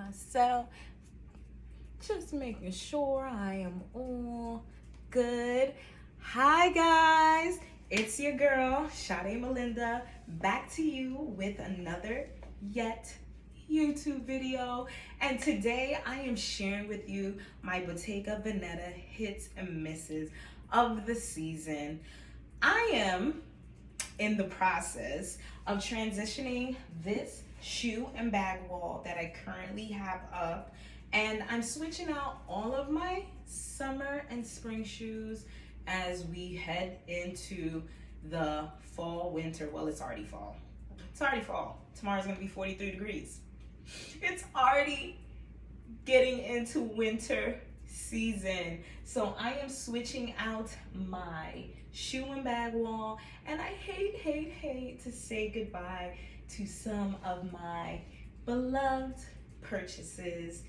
myself. Just making sure I am all good. Hi guys, it's your girl, Sade Melinda, back to you with another yet YouTube video. And today I am sharing with you my Bottega Veneta hits and misses of the season. I am in the process of transitioning this shoe and bag wall that I currently have up, and I'm switching out all of my summer and spring shoes as we head into the fall winter. Well, it's already fall. Tomorrow's gonna be 43 degrees. It's already getting into winter season. So I am switching out my shoe and bag wall, and I hate to say goodbye to some of my beloved purchases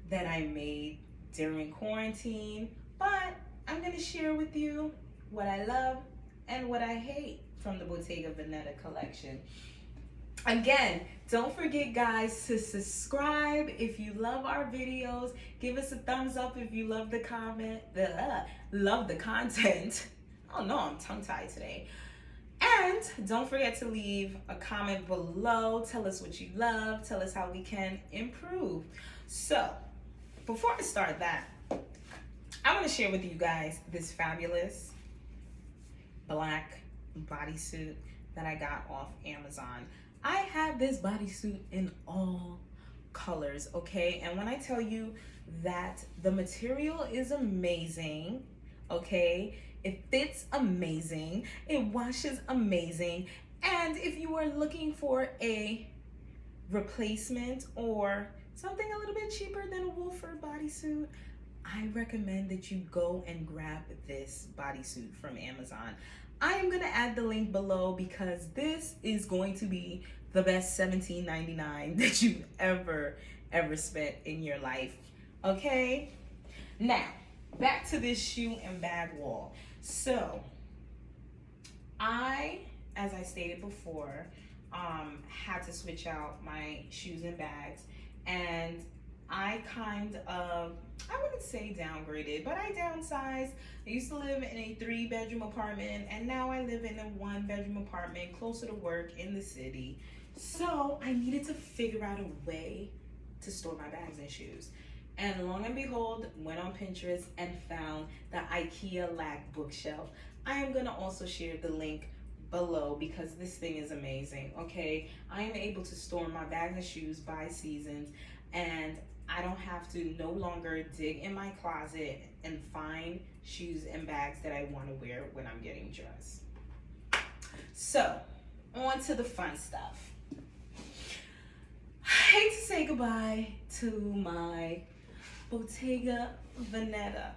that I made during quarantine, but I'm gonna share with you what I love and what I hate from the Bottega Veneta collection. Again, don't forget guys to subscribe if you love our videos. Give us a thumbs up if you love the content. Oh no, I'm tongue-tied today. And don't forget to leave a comment below. Tell us what you love. Tell us how we can improve. So, before I start that, I want to share with you guys this fabulous black bodysuit that I got off Amazon. I have this bodysuit in all colors, okay? And when I tell you that the material is amazing, okay? It fits amazing, it washes amazing, and if you are looking for a replacement or something a little bit cheaper than a Wolford bodysuit, I recommend that you go and grab this bodysuit from Amazon. I am gonna add the link below because this is going to be the best $17.99 that you've ever spent in your life, okay? Now, back to this shoe and bag wall. So, as I stated before, had to switch out my shoes and bags, and I kind of, I wouldn't say downgraded, but I downsized. I used to live in a 3-bedroom apartment, and now I live in a 1-bedroom apartment closer to work in the city. So I needed to figure out a way to store my bags and shoes. And long and behold, went on Pinterest and found the IKEA lag bookshelf. I am gonna also share the link below because this thing is amazing, okay? I am able to store my bags and shoes by seasons, and I don't have to no longer dig in my closet and find shoes and bags that I want to wear when I'm getting dressed. So, on to the fun stuff. I hate to say goodbye to my Bottega Veneta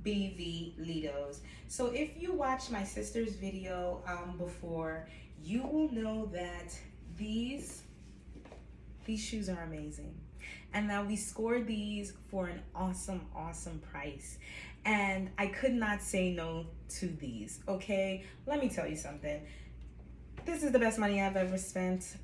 BV Lidos. So if you watched my sister's video before, you will know that these shoes are amazing. And now we scored these for an awesome price. And I could not say no to these, okay? Let me tell you something. This is the best money I've ever spent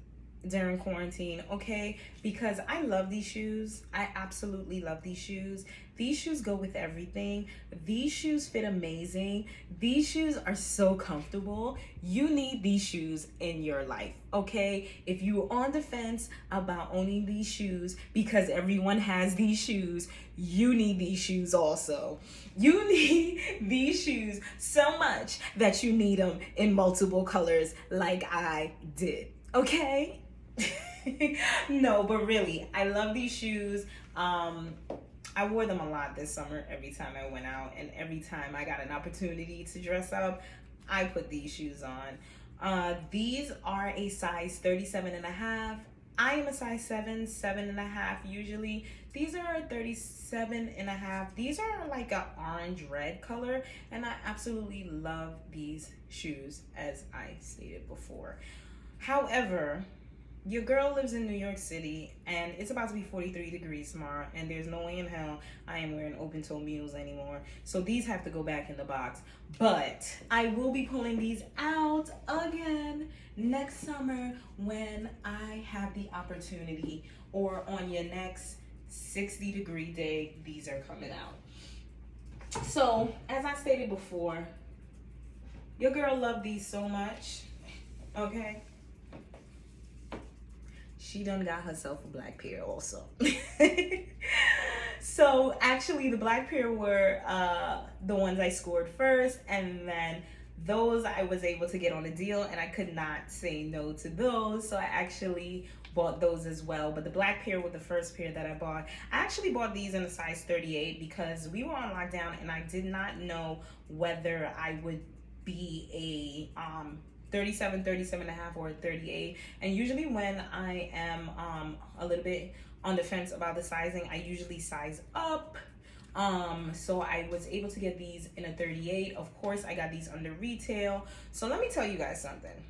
during quarantine, okay? Because I love these shoes. I absolutely love these shoes. These shoes go with everything. These shoes fit amazing. These shoes are so comfortable. You need these shoes in your life, okay? If you're on the fence about owning these shoes because everyone has these shoes, you need these shoes also. You need these shoes so much that you need them in multiple colors like I did, okay? No, but really, I love these shoes. I wore them a lot this summer every time I went out, and every time I got an opportunity to dress up, I put these shoes on. These are a size 37.5. I am a size 7.5 usually. These are 37.5. These are like an orange red color, and I absolutely love these shoes as I stated before. However, your girl lives in New York City, and it's about to be 43 degrees tomorrow, and there's no way in hell I am wearing open-toe mules anymore. So these have to go back in the box. But I will be pulling these out again next summer when I have the opportunity, or on your next 60-degree day, these are coming out. So, as I stated before, your girl loved these so much, okay? She done got herself a black pair also. So, actually, the black pair were the ones I scored first, and then those I was able to get on a deal, and I could not say no to those, so I actually bought those as well. But the black pair were the first pair that I bought. I actually bought these in a size 38 because we were on lockdown and I did not know whether I would be a 37, 37 and a half, or a 38. And usually when I am a little bit on the fence about the sizing, I usually size up. So I was able to get these in a 38. Of course, I got these under retail. So let me tell you guys something.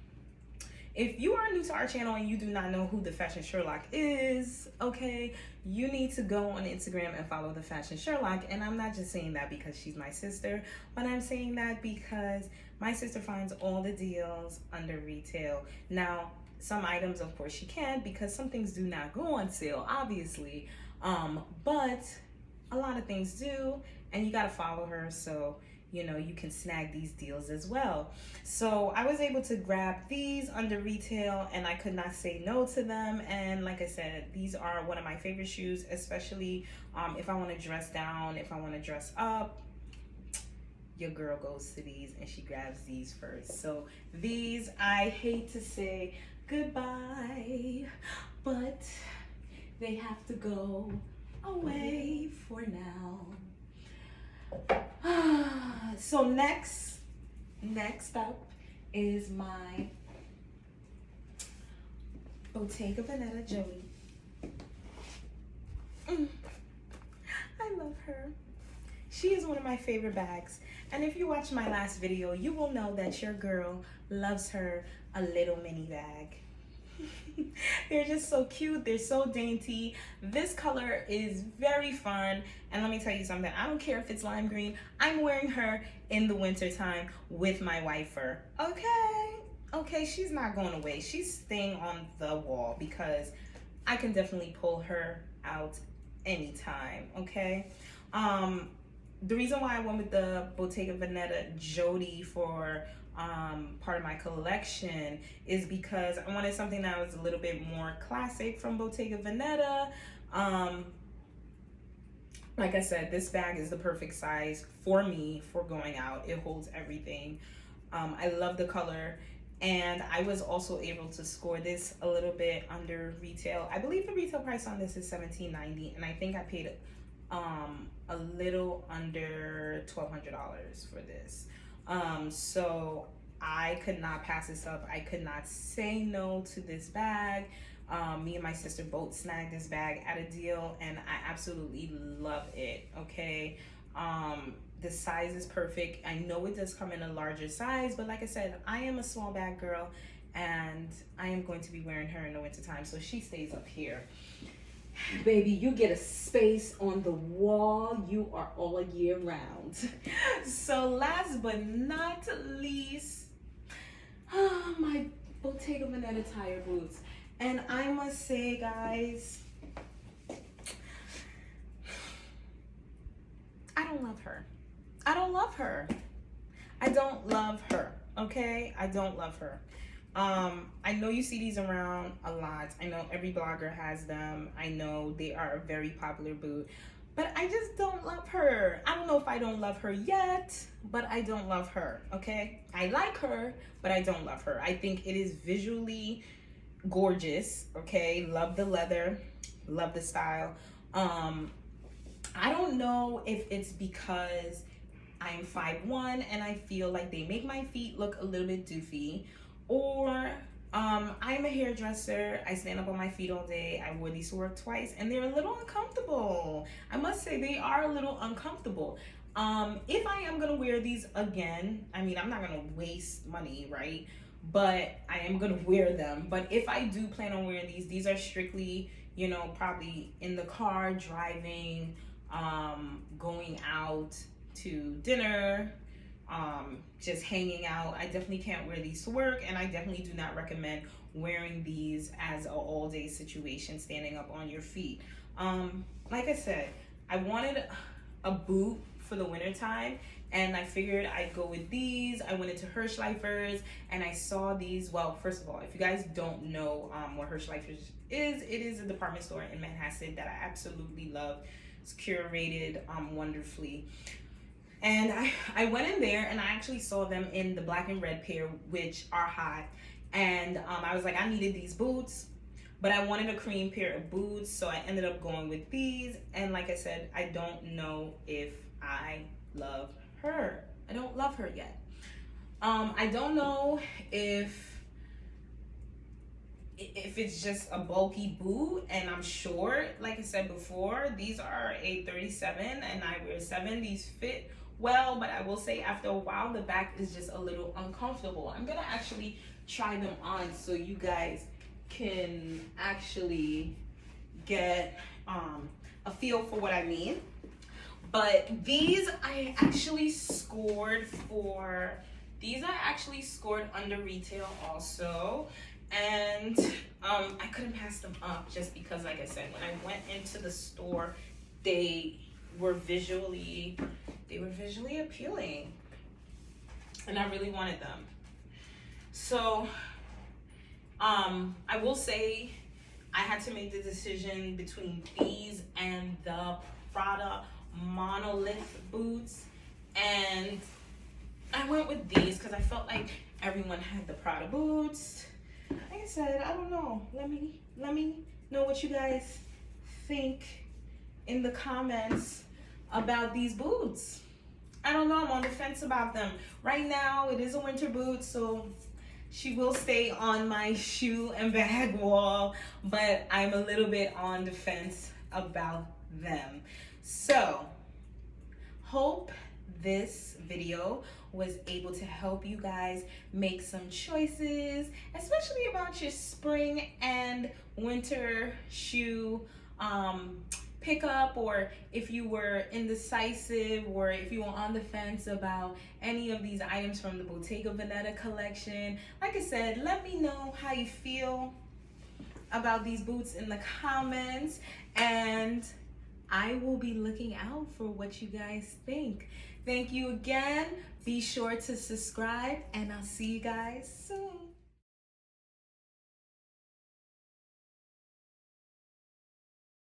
If you are new to our channel and you do not know who the Fashion Sherlock is, okay, you need to go on Instagram and follow the Fashion Sherlock. And I'm not just saying that because she's my sister, but I'm saying that because my sister finds all the deals under retail. Now, some items, of course, she can, because some things do not go on sale, obviously. But a lot of things do, and you gotta follow her so you know you can snag these deals as well. So I was able to grab these under retail and I could not say no to them. And like I said, these are one of my favorite shoes, especially if I want to dress down, if I want to dress up. Your girl goes to these and she grabs these first. So these, I hate to say goodbye, but they have to go away for now. So next up is my Bottega Veneta Jody. I love her. She is one of my favorite bags. And if you watch my last video, you will know that your girl loves her a little mini bag. They're just so cute. They're so dainty. This color is very fun. And let me tell you something. I don't care if it's lime green. I'm wearing her in the winter time with my wifer. Okay, she's not going away. She's staying on the wall because I can definitely pull her out anytime, okay? The reason why I went with the Bottega Veneta Jody for part of my collection is because I wanted something that was a little bit more classic from Bottega Veneta. Like I said, this bag is the perfect size for me for going out. It holds everything. I love the color, and I was also able to score this a little bit under retail. I believe the retail price on this is $17.90, and I think I paid a little under $1,200 for this. So I could not pass this up. I could not say no to this bag. Me and my sister both snagged this bag at a deal, and I absolutely love it, okay? The size is perfect. I know it does come in a larger size, but like I said, I am a small bag girl, and I am going to be wearing her in the winter time, so she stays up here. Baby, you get a space on the wall. You are all year round. So last but not least, my Bottega Veneta tire boots. And I must say, guys, I don't love her. I don't love her. I don't love her, okay? I don't love her. I know you see these around a lot. I know every blogger has them. I know they are a very popular boot, but I just don't love her. I don't know if I don't love her yet, but I don't love her, okay? I like her, but I don't love her. I think it is visually gorgeous, okay? Love the leather, love the style. I don't know if it's because I'm 5'1" and I feel like they make my feet look a little bit doofy, or I'm a hairdresser. I stand up on my feet all day. I wore these to work twice and they're a little uncomfortable. I must say they are a little uncomfortable. If I am gonna wear these again, I mean, I'm not gonna waste money, right? But I am gonna wear them. But if I do plan on wearing these are strictly, you know, probably in the car, driving, going out to dinner, just hanging out. I definitely can't wear these to work, and I definitely do not recommend wearing these as an all-day situation, standing up on your feet. Like I said, I wanted a boot for the winter time, and I figured I'd go with these. I went into Hirschleifers and I saw these. Well, first of all, if you guys don't know what Hirschleifers is, it is a department store in Manhasset that I absolutely love. It's curated wonderfully. And I went in there and I actually saw them in the black and red pair, which are hot. And I was like, I needed these boots, but I wanted a cream pair of boots, so I ended up going with these. And like I said, I don't know if I love her. I don't love her yet. I don't know if it's just a bulky boot and I'm short. Like I said before, these are a 37 and I wear 7. These fit well, but I will say after a while the back is just a little uncomfortable. I'm gonna actually try them on so you guys can actually get a feel for what I mean. But these I actually scored for, these I actually scored under retail also. And I couldn't pass them up just because, like I said, when I went into the store, they were visually appealing and I really wanted them. So I will say I had to make the decision between these and the Prada monolith boots, and I went with these because I felt like everyone had the Prada boots. Like I said, I don't know. Let me know what you guys think in the comments about these boots. I don't know, I'm on the fence about them. Right now, it is a winter boot, so she will stay on my shoe and bag wall, but I'm a little bit on the fence about them. So, hope this video was able to help you guys make some choices, especially about your spring and winter shoe pickup, or if you were indecisive, or if you were on the fence about any of these items from the Bottega Veneta collection. Like I said, let me know how you feel about these boots in the comments, and I will be looking out for what you guys think. Thank you again. Be sure to subscribe, and I'll see you guys soon.